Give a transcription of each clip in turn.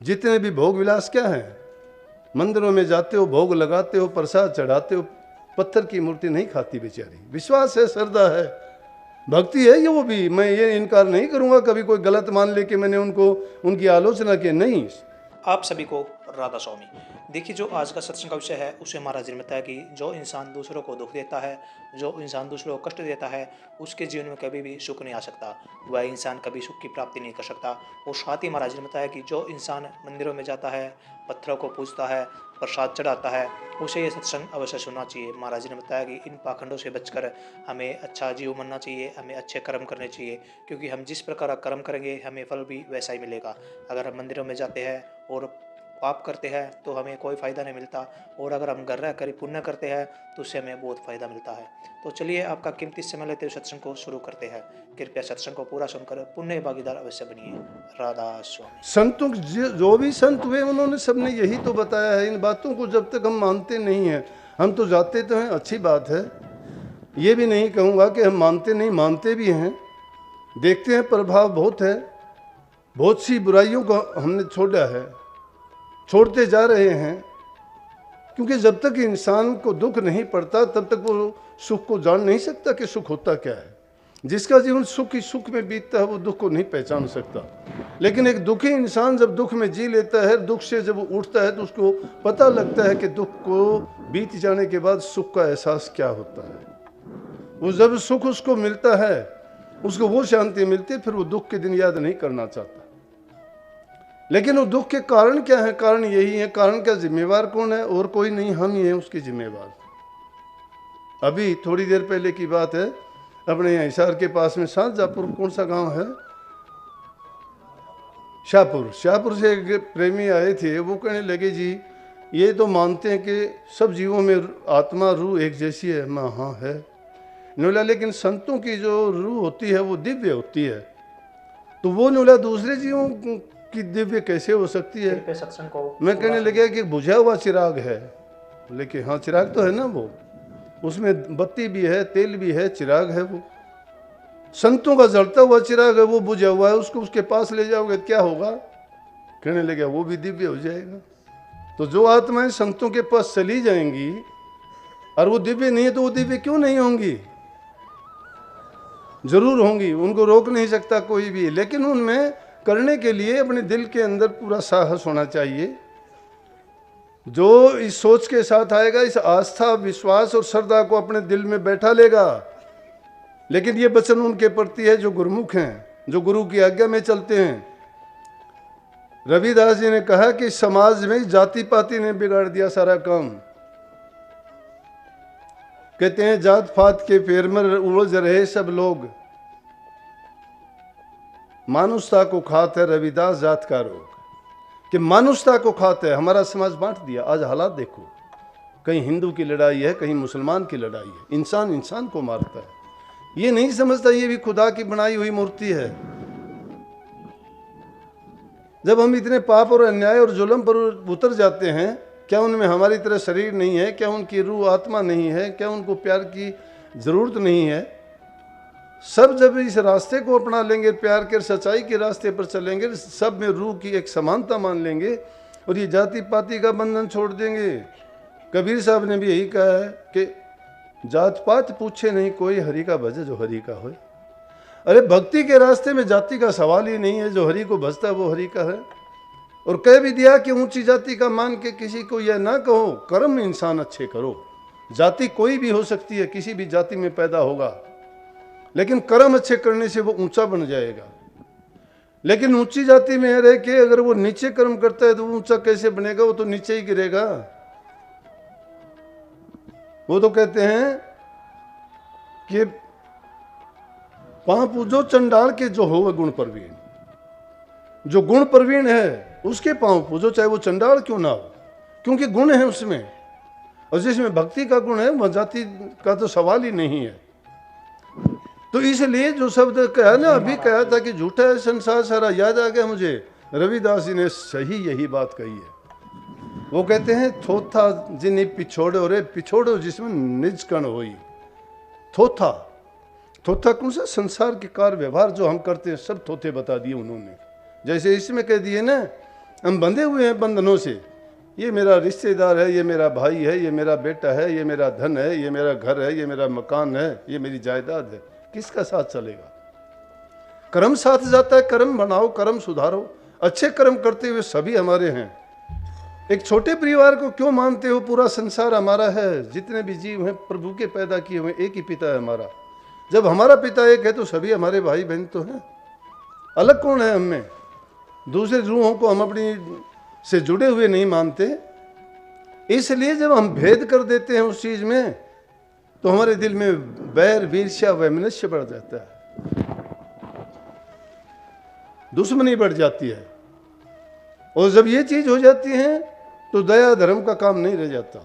जितने भी भोग विलास क्या है, मंदिरों में जाते हो, भोग लगाते हो, प्रसाद चढ़ाते हो, पत्थर की मूर्ति नहीं खाती बेचारी। विश्वास है, श्रद्धा है, भक्ति है, ये वो भी। मैं ये इनकार नहीं करूंगा कभी कोई गलत मान ले कि मैंने उनको उनकी आलोचना की, नहीं। आप सभी को राधा स्वामी। देखिए, जो आज का सत्संग का विषय है उसे महाराज जी ने बताया कि जो इंसान दूसरों को दुख देता है, जो इंसान दूसरों को कष्ट देता है, उसके जीवन में कभी भी सुख नहीं आ सकता, वह इंसान कभी सुख की प्राप्ति नहीं कर सकता। और साथ ही महाराज जी ने बताया कि जो इंसान मंदिरों में जाता है, पत्थरों को पूजता है, प्रसाद चढ़ाता है, उसे ये सत्संग अवश्य सुनना चाहिए। महाराज जी ने बताया कि इन पाखंडों से बचकर हमें अच्छा जीव बनना चाहिए, हमें अच्छे कर्म करने चाहिए, क्योंकि हम जिस प्रकार का कर्म करेंगे हमें फल भी वैसा ही मिलेगा। अगर हम मंदिरों में जाते हैं और पाप करते हैं तो हमें कोई फ़ायदा नहीं मिलता, और अगर हम घर रह कर पुण्य करते हैं तो उससे हमें बहुत फ़ायदा मिलता है। तो चलिए, आपका कीमती समय लेते हुए सत्संग को शुरू करते हैं। कृपया सत्संग को पूरा सुनकर पुण्य भागीदार अवश्य बनिए। राधा स्वामी। संतों जो भी संत हुए उन्होंने सबने यही तो बताया है। इन बातों को जब तक हम मानते नहीं हैं, हम तो जाते तो हैं, अच्छी बात है, ये भी नहीं कहूँगा कि हम मानते नहीं, मानते भी हैं, देखते हैं प्रभाव बहुत है। बहुत सी बुराइयों को हमने छोड़ा है, छोड़ते जा रहे हैं, क्योंकि जब तक इंसान को दुख नहीं पड़ता तब तक वो सुख को जान नहीं सकता कि सुख होता क्या है। जिसका जीवन सुख ही सुख में बीतता है वो दुख को नहीं पहचान सकता। लेकिन एक दुखी इंसान जब दुख में जी लेता है, दुख से जब वो उठता है तो उसको पता लगता है कि दुख को बीत जाने के बाद सुख का एहसास क्या होता है। वो जब सुख उसको मिलता है, उसको वो शांति मिलती है, फिर वो दुख के दिन याद नहीं करना चाहता। लेकिन वो दुख के कारण क्या है? कारण यही है। कारण का जिम्मेवार कौन है? और कोई नहीं, हम ही हैं उसके जिम्मेवार। अभी थोड़ी देर पहले की बात है, अपने यहाँ हिसार के पास में शाहजहाँपुर, कौन सा गांव है, शाहपुर, शाहपुर से एक प्रेमी आए थे। वो कहने लगे, जी ये तो मानते हैं कि सब जीवों में आत्मा रूह एक जैसी है। मैं हाँ है। नोला, लेकिन संतों की जो रूह होती है वो दिव्य होती है, तो वो नोला दूसरे जीवों की दिव्य कैसे हो सकती है? सत्संग को मैं कहने लगा कि बुझा हुआ चिराग है। लेकिन हाँ, चिराग तो है ना, वो उसमें बत्ती भी है, तेल भी है, चिराग है। वो संतों का जलता हुआ चिराग है, वो बुझा हुआ है, उसको उसके पास ले जाओगे क्या होगा? कहने लगे वो भी दिव्य हो जाएगा। तो जो आत्माएं संतों के पास चली जाएंगी और वो दिव्य नहीं है, तो वो दिव्य क्यों नहीं होंगी? जरूर होंगी, उनको रोक नहीं सकता कोई भी। लेकिन उनमें करने के लिए अपने दिल के अंदर पूरा साहस होना चाहिए। जो इस सोच के साथ आएगा, इस आस्था, विश्वास और श्रद्धा को अपने दिल में बैठा लेगा। लेकिन ये वचन उनके प्रति है जो गुरुमुख हैं, जो गुरु की आज्ञा में चलते हैं। रविदास जी ने कहा कि समाज में जाति पाति ने बिगाड़ दिया सारा काम। कहते हैं जात पात के फेर में उलझ रहे सब लोग, मानुषता को खाते है रविदास जात का रोग। कि मानुषता को खाते है, हमारा समाज बांट दिया। आज हालात देखो, कहीं हिंदू की लड़ाई है, कहीं मुसलमान की लड़ाई है, इंसान इंसान को मारता है। ये नहीं समझता ये भी खुदा की बनाई हुई मूर्ति है। जब हम इतने पाप और अन्याय और जुल्म पर उतर जाते हैं, क्या उनमें हमारी तरह शरीर नहीं है? क्या उनकी रूह आत्मा नहीं है? क्या उनको प्यार की जरूरत नहीं है? सब जब इस रास्ते को अपना लेंगे, प्यार के सच्चाई के रास्ते पर चलेंगे, सब में रूह की एक समानता मान लेंगे और ये जाति पाति का बंधन छोड़ देंगे। कबीर साहब ने भी यही कहा है कि जात पात पूछे नहीं कोई, हरि का भजे जो हरि का होए। अरे भक्ति के रास्ते में जाति का सवाल ही नहीं है। जो हरि को भजता है वो हरि का है। और कह भी दिया कि ऊंची जाति का मान के किसी को यह ना कहो, कर्म इंसान अच्छे करो। जाति कोई भी हो सकती है, किसी भी जाति में पैदा होगा, लेकिन कर्म अच्छे करने से वो ऊंचा बन जाएगा। लेकिन ऊंची जाति में रह के अगर वो नीचे कर्म करता है तो वो ऊंचा कैसे बनेगा? वो तो नीचे ही गिरेगा। वो तो कहते हैं कि पांव पूजो चंडाल के जो हो गुण प्रवीण। जो गुण प्रवीण है उसके पांव पूजो, चाहे वो चंडाल क्यों ना हो, क्योंकि गुण है उसमें। और जिसमें भक्ति का गुण है वह जाति का तो सवाल ही नहीं है। तो इसलिए जो शब्द कहा ना, अभी कहा था कि झूठा है संसार सारा, याद आ गया मुझे। रविदास जी ने सही यही बात कही है। वो कहते हैं थोथा जिन्हें पिछोड़ो रे, पिछोड़ो जिसमें निज कण होई। थोथा, थोथा कौन सा? संसार के कार्य व्यवहार जो हम करते हैं सब थोथे बता दिए उन्होंने। जैसे इसमें कह दिए ना हम बंधे हुए हैं बंधनों से। ये मेरा रिश्तेदार है, ये मेरा भाई है, ये मेरा बेटा है, ये मेरा धन है, ये मेरा घर है, ये मेरा मकान है, ये मेरी जायदाद है। किसका साथ चलेगा? कर्म साथ जाता है। कर्म बनाओ, कर्म सुधारो। अच्छे कर्म करते हुए सभी हमारे हैं। एक छोटे परिवार को क्यों मानते हो? पूरा संसार हमारा है। जितने भी जीव हैं प्रभु के पैदा किए हुए, एक ही पिता है हमारा। जब हमारा पिता एक है तो सभी हमारे भाई बहन तो हैं। अलग कौन है हमें? दूसरे रूहों को हम अपनी से जुड़े हुए नहीं मानते। इसलिए जब हम भेद कर देते हैं उस चीज में तो हमारे दिल में बैर, ईर्ष्या, वैमनस्य बढ़ जाता है, दुश्मनी बढ़ जाती है। और जब ये चीज हो जाती है तो दया धर्म का काम नहीं रह जाता।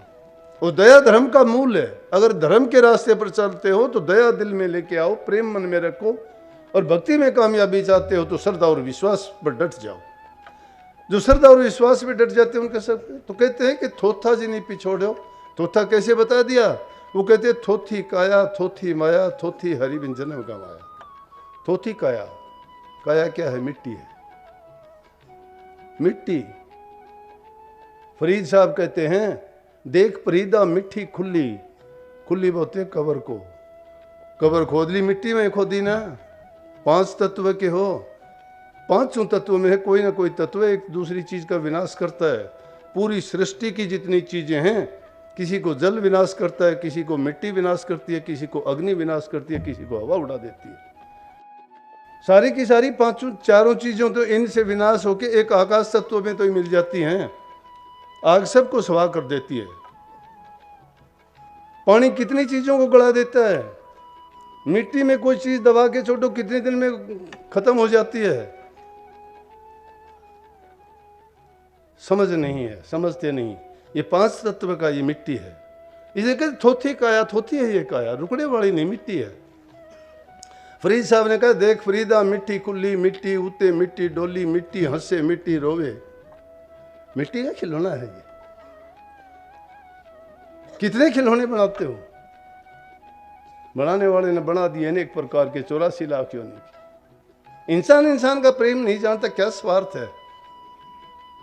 और दया धर्म का मूल है। अगर धर्म के रास्ते पर चलते हो तो दया दिल में लेके आओ, प्रेम मन में रखो, और भक्ति में कामयाबी चाहते हो तो श्रद्धा और विश्वास पर डट जाओ। जो श्रद्धा और विश्वास पे डट जाते हैं उनका सब तो कहते हैं कि थोथा जी नहीं पिछोड़ो। थोथा कैसे बता दिया? वो कहते हैं थोथी काया, थोथी माया, थोथी हरि बिन जन्म का माया। थोथी काया, काया क्या है? मिट्टी है, मिट्टी। फरीद साहब कहते हैं, देख फरीदा मिट्टी खुली, खुली बोलते हैं कबर को। कबर खोद ली, मिट्टी में खोदी ना। 5 तत्व के हो, 5 तत्व में है कोई ना कोई तत्व एक दूसरी चीज का विनाश करता है। पूरी सृष्टि की जितनी चीजें हैं, किसी को जल विनाश करता है, किसी को मिट्टी विनाश करती है, किसी को अग्नि विनाश करती है, किसी को हवा उड़ा देती है। सारी की सारी 5 चारों चीजों तो इनसे विनाश होके एक आकाश तत्व में तो ही मिल जाती हैं। आग सबको स्वाह कर देती है। पानी कितनी चीजों को गला देता है। मिट्टी में कोई चीज दबा के छोड़ो, कितने दिन में खत्म हो जाती है। समझ नहीं है, समझते नहीं। ये 5 तत्व का ये मिट्टी है। इसे कहते थोथी काया, थोथी है ये काया, रुकने वाली नहीं, मिट्टी है। फरीद साहब ने कहा, देख फरीदा मिट्टी खुली, मिट्टी उते, मिट्टी डोली, मिट्टी हंसे, मिट्टी रोवे। मिट्टी का खिलौना है ये। कितने खिलौने बनाते हो? बनाने वाले ने बना दिए अनेक प्रकार के 84 लाख योनि। इंसान इंसान का प्रेम नहीं जानता, क्या स्वार्थ है।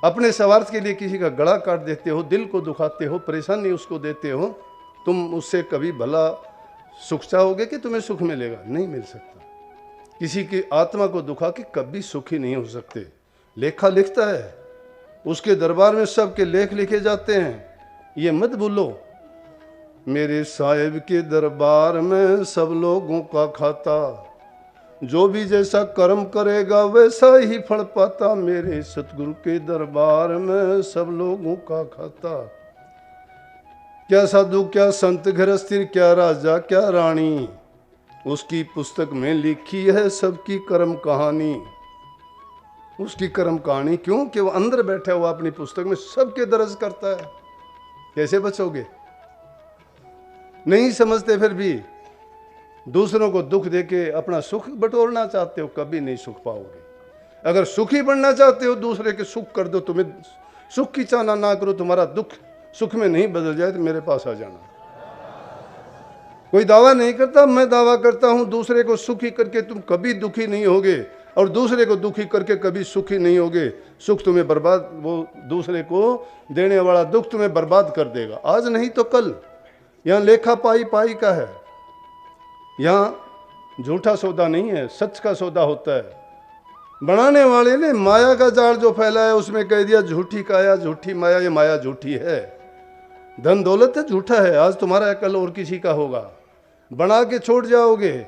अपने स्वार्थ के लिए किसी का गला काट देते हो, दिल को दुखाते हो, परेशानी उसको देते हो। तुम उससे कभी भला सुख चाहोगे कि तुम्हें सुख मिलेगा? नहीं मिल सकता। किसी की आत्मा को दुखा के कभी सुखी नहीं हो सकते। लेखा लिखता है, उसके दरबार में सबके लेख लिखे जाते हैं। ये मत भूलो, मेरे साहिब के दरबार में सब लोगों का खाता, जो भी जैसा कर्म करेगा वैसा ही फल पाता। मेरे सतगुरु के दरबार में सब लोगों का खाता। क्या साधु, क्या संत, गृहस्थी, क्या राजा, क्या रानी, उसकी पुस्तक में लिखी है सबकी कर्म कहानी। उसकी कर्म कहानी क्यों? कि वो अंदर बैठा हुआ अपनी पुस्तक में सबके दर्ज करता है। कैसे बचोगे? नहीं समझते। फिर भी दूसरों को दुख देके अपना सुख बटोरना चाहते हो, कभी नहीं सुख पाओगे। अगर सुखी बनना चाहते हो, दूसरे के सुख कर दो। तुम्हें सुख की चाहना ना करो, तुम्हारा दुख सुख में नहीं बदल जाए तो मेरे पास आ जाना। कोई दावा नहीं करता, मैं दावा करता हूं दूसरे को सुखी करके तुम कभी दुखी नहीं होगे, और दूसरे को दुखी करके कभी सुखी नहीं होगे। सुख तुम्हें बर्बाद, वो दूसरे को देने वाला दुख तुम्हें बर्बाद कर देगा, आज नहीं तो कल। यहाँ लेखा पाई पाई का है। यहाँ झूठा सौदा नहीं है, सच का सौदा होता है। बनाने वाले ने माया का जाल जो फैला है उसमें कह दिया झूठी काया, झूठी माया। ये माया झूठी है, धन दौलत है झूठा है। आज तुम्हारा है, कल और किसी का होगा। बना के छोड़ जाओगे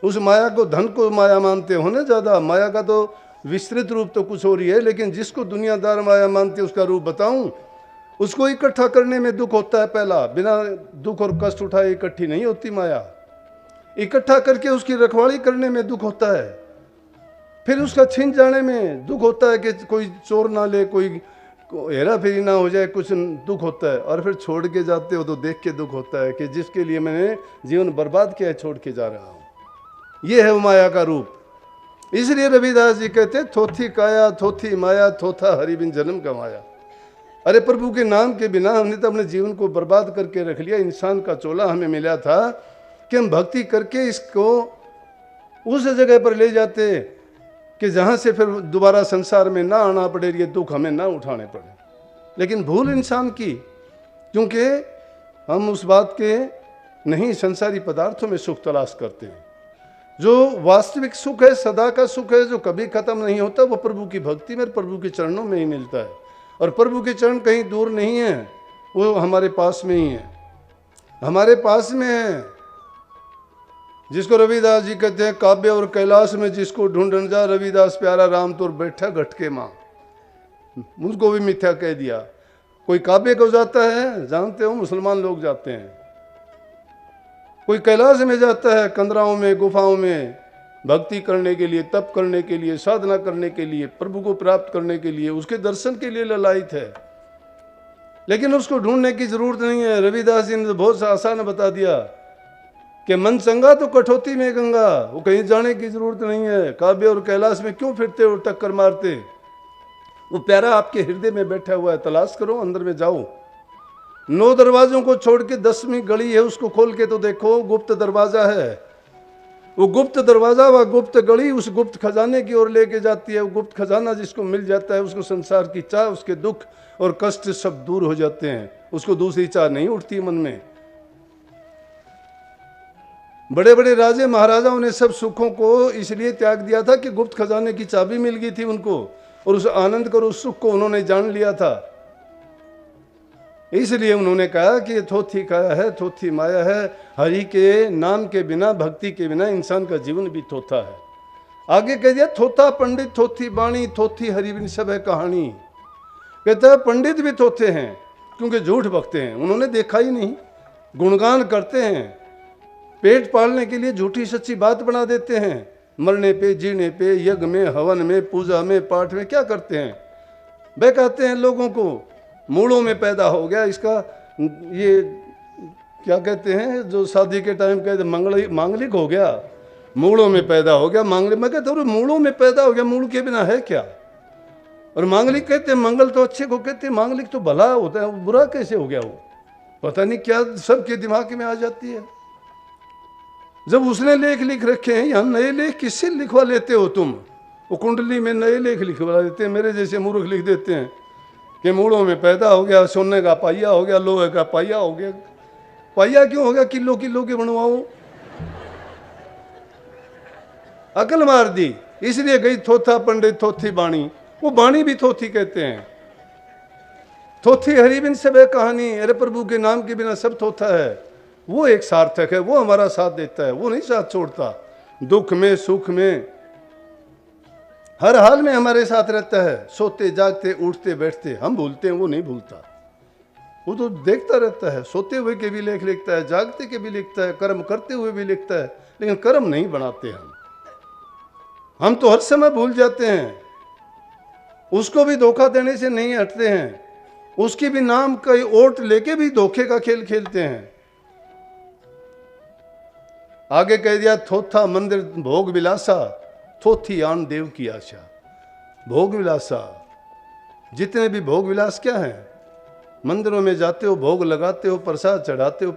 उस माया को। धन को माया मानते हो ना ज़्यादा। माया का तो विस्तृत रूप तो कुछ और ही है, लेकिन जिसको दुनियादार माया मानते उसका रूप बताऊं। उसको इकट्ठा करने में दुख होता है पहला। बिना दुख और कष्ट उठाए इकट्ठी नहीं होती माया। इकट्ठा करके उसकी रखवाली करने में दुख होता है, फिर उसका छिन जाने में दुख होता है कि कोई चोर ना ले, कोई हेरा फेरी ना हो जाए, कुछ दुख होता है। और फिर छोड़ के जाते हो तो देख के दुख होता है कि जिसके लिए मैंने जीवन बर्बाद किया है छोड़ के जा रहा हूँ। ये है वो माया का रूप। इसलिए रविदास जी कहते थोथी काया, थोथी माया, थोथा हरि बिन जन्म का माया। अरे प्रभु के नाम के बिना हमने तो अपने जीवन को बर्बाद करके रख लिया। इंसान का चोला हमें मिला था कि हम भक्ति करके इसको उस जगह पर ले जाते कि जहाँ से फिर दोबारा संसार में ना आना पड़े, ये दुख हमें ना उठाने पड़े। लेकिन भूल इंसान की, क्योंकि हम उस बात के नहीं संसारी पदार्थों में सुख तलाश करते हैं। जो वास्तविक सुख है, सदा का सुख है, जो कभी खत्म नहीं होता, वो प्रभु की भक्ति में, प्रभु के चरणों में ही मिलता है। और प्रभु के चरण कहीं दूर नहीं है, वो हमारे पास में ही है, हमारे पास में है। जिसको रविदास जी कहते हैं, काव्य और कैलाश में जिसको ढूंढन जा, रविदास प्यारा राम तोर बैठा घटके माँ। मुझको भी मिथ्या कह दिया। कोई काव्य को जाता है, जानते हो मुसलमान लोग जाते हैं, कोई कैलाश में जाता है, कंदराओं में, गुफाओं में भक्ति करने के लिए, तप करने के लिए, साधना करने के लिए, प्रभु को प्राप्त करने के लिए, उसके दर्शन के लिए ललायित है। लेकिन उसको ढूंढने की जरूरत नहीं है। रविदास जी ने तो बहुत आसान बता दिया कि मन चंगा तो कठौती में गंगा, वो कहीं जाने की जरूरत नहीं है। काव्य और कैलाश में क्यों फिरते हो टक्कर मारते? वो प्यारा आपके हृदय में बैठा हुआ है, तलाश करो, अंदर में जाओ। 9 दरवाजों को छोड़ के 10वीं गली है, उसको खोल के तो देखो, गुप्त दरवाजा है। वो गुप्त दरवाजा, वह गुप्त गली उस गुप्त खजाने की ओर लेके जाती है। वो गुप्त खजाना जिसको मिल जाता है, उसको संसार की चाह, उसके दुख और कष्ट सब दूर हो जाते हैं, उसको दूसरी चाह नहीं उठती मन में। बड़े बड़े राजे महाराजाओं ने सब सुखों को इसलिए त्याग दिया था कि गुप्त खजाने की चाबी मिल गई थी उनको, और उस आनंद को, उस सुख को उन्होंने जान लिया था। इसलिए उन्होंने कहा कि थोथी काया है, थोथी माया है, हरि के नाम के बिना, भक्ति के बिना इंसान का जीवन भी थोथा है। आगे कह दिया, थोथा पंडित थोथी बाणी, थोथी हरि बिन सब है कहानी। कहता है पंडित भी थोथे हैं, क्योंकि झूठ बकते हैं, उन्होंने देखा ही नहीं, गुणगान करते हैं, पेट पालने के लिए झूठी सच्ची बात बना देते हैं। मरने पे, जीने पे, यज्ञ में, हवन में, पूजा में, पाठ में क्या करते हैं? बहकाते हैं लोगों को। मूलों में पैदा हो गया इसका, ये क्या कहते हैं जो शादी के टाइम कहते मांगलिक हो गया, मूलों में पैदा हो गया मांगलिक। मैं कहता हूँ मूलों में पैदा हो गया, मूल के बिना है क्या? और मांगलिक कहते हैं, मंगल तो अच्छे को कहते हैं, मांगलिक तो भला होता है, वो बुरा कैसे हो गया? वो पता नहीं क्या सबके दिमाग में आ जाती है। जब उसने लेख लिख रखे हैं, यहाँ नए लेख किससे लिखवा लेते हो तुम? वो कुंडली में नए लेख लिखवा लेते हैं, मेरे जैसे मूर्ख लिख देते हैं कि मूलों में पैदा हो गया, सोने का पाइया हो गया, लोहे का पाइया हो गया। पाइया क्यों हो गया? किलो किलो के बनवाओ। अकल मार दी, इसलिए गई थोथा पंडित थोथी बाणी। वो बाणी भी थोथी कहते हैं। थोथी हरि बिन सब है कहानी, अरे प्रभु के नाम के बिना सब थोथा है। वो एक सार्थक है, वो हमारा साथ देता है, वो नहीं साथ छोड़ता, दुख में सुख में हर हाल में हमारे साथ रहता है। सोते जागते उठते बैठते हम भूलते हैं, वो नहीं भूलता, वो तो देखता रहता है। सोते हुए के भी लेख लिखता है, जागते के भी लिखता है, कर्म करते हुए भी लिखता है, लेकिन कर्म नहीं बनाते हम तो हर समय भूल जाते हैं। उसको भी धोखा देने से नहीं हटते हैं, उसकी भी नाम का ओट लेके भी धोखे का खेल खेलते हैं। आगे कह दिया, थोथा मंदिर भोग विलासा, थोथी आन देव की आशा। भोग विलासा, जितने भी भोग विलास क्या है? मंदिरों में जाते हो, भोग लगाते हो, प्रसाद चढ़ाते हो,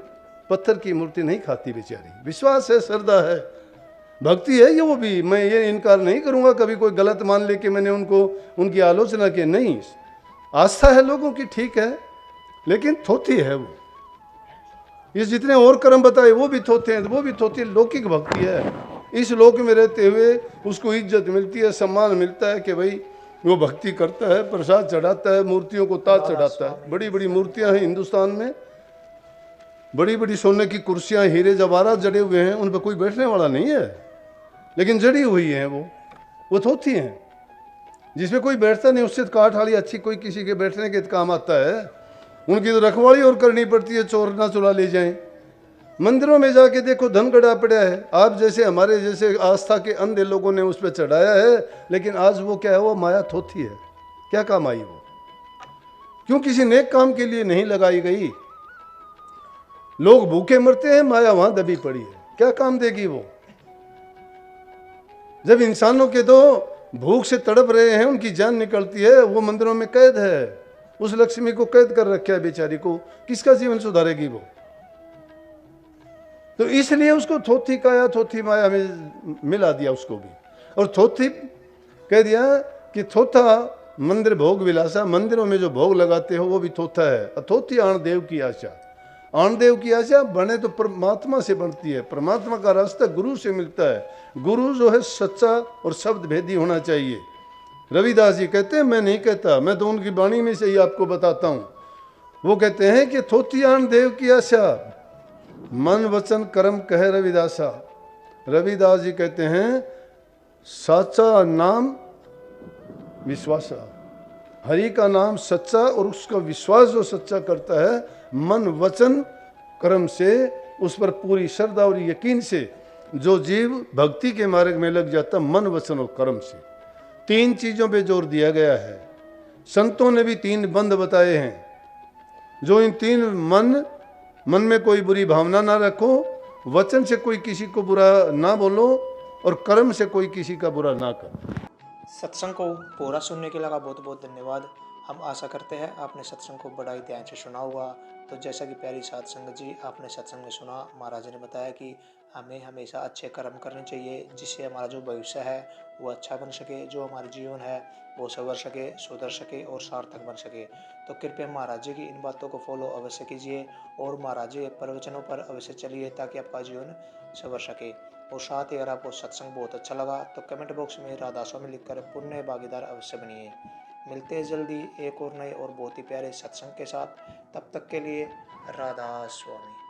पत्थर की मूर्ति नहीं खाती बेचारी। विश्वास है, श्रद्धा है, भक्ति है, ये वो भी मैं ये इनकार नहीं करूंगा कभी कोई गलत मान ले कि मैंने उनको उनकी आलोचना की, नहीं। आस्था है लोगों की, ठीक है, लेकिन थोथी है वो। ये जितने और कर्म बताए वो भी थोथे हैं, वो भी थोथी लौकिक भक्ति है। इस लोक में रहते हुए उसको इज्जत मिलती है, सम्मान मिलता है कि भाई वो भक्ति करता है, प्रसाद चढ़ाता है, मूर्तियों को ताज चढ़ाता है। बड़ी बड़ी मूर्तियां हैं हिंदुस्तान में, बड़ी बड़ी सोने की कुर्सियां, हीरे जवाहरात जड़े हुए हैं, उन पर कोई बैठने वाला नहीं है, लेकिन जड़ी हुई है वो थोथी हैं। जिसमें कोई बैठता नहीं, उससे काठ वाली अच्छी कोई किसी के बैठने के काम आता है। उनकी तो रखवाली और करनी पड़ती है, चोर ना चुरा ले जाएं। मंदिरों में जाके देखो, धन गड़ा पड़ा है, आप जैसे हमारे जैसे आस्था के अंधे लोगों ने उस पर चढ़ाया है, लेकिन आज वो क्या है? वो माया थोथी है। क्या काम आई वो? क्यों किसी नेक काम के लिए नहीं लगाई गई? लोग भूखे मरते हैं, माया वहां दबी पड़ी है, क्या काम देगी वो? जब इंसानों के तो भूख से तड़प रहे हैं, उनकी जान निकलती है, वो मंदिरों में कैद है, उस लक्ष्मी को कैद कर रखा है बेचारी को, किसका जीवन सुधारेगी वो? तो इसलिए उसको थोथी काया थोथी माया में मिला दिया उसको भी। और थोथी कह दिया कि थोथा मंदिर भोग विलासा, मंदिरों में जो भोग लगाते हो वो भी थोथा है। अथोथी आणदेव की आशा, आणदेव की आशा बने तो परमात्मा से बनती है। परमात्मा का रास्ता गुरु से मिलता है। गुरु जो है सच्चा और शब्द भेदी होना चाहिए। रविदास जी कहते हैं, मैं नहीं कहता, मैं तो उनकी वाणी में से ही आपको बताता हूँ। वो कहते हैं कि थोथी आणदेव की आशा, मन वचन कर्म कहे रविदासा। रविदास जी कहते हैं साचा नाम विश्वासा, हरि का नाम सच्चा और उसका विश्वास जो सच्चा करता है मन वचन कर्म से, उस पर पूरी श्रद्धा और यकीन से जो जीव भक्ति के मार्ग में लग जाता, मन वचन और कर्म से। तीन चीजों पे जोर दिया गया है। संतों ने भी तीन बंध बताए हैं। जो इन तीन मन में कोई बुरी भावना ना रखो, वचन से कोई किसी को बुरा ना बोलो और कर्म से कोई किसी का बुरा ना करो। सत्संग को पूरा सुनने के लिए बहुत बहुत धन्यवाद। हम आशा करते हैं आपने सत्संग को बड़ा ही ध्यान से सुना होगा। तो जैसा कि प्यारी साध संगत जी, आपने सत्संग में सुना, महाराज ने बताया कि हमें हमेशा अच्छे कर्म करने चाहिए, जिससे हमारा जो भविष्य है वो अच्छा बन सके, जो हमारा जीवन है वो संवर सके, सुधर सके और सार्थक बन सके। तो कृपया महाराज जी की इन बातों को फॉलो अवश्य कीजिए और महाराज जी प्रवचनों पर अवश्य चलिए, ताकि आपका जीवन संवर सके। और साथ ही अगर आपको सत्संग बहुत अच्छा लगा तो कमेंट बॉक्स में राधा स्वामी लिखकर पुण्य भागीदार अवश्य बनिए। मिलते हैं जल्दी एक और नए और बहुत ही प्यारे सत्संग के साथ। तब तक के लिए राधा स्वामी।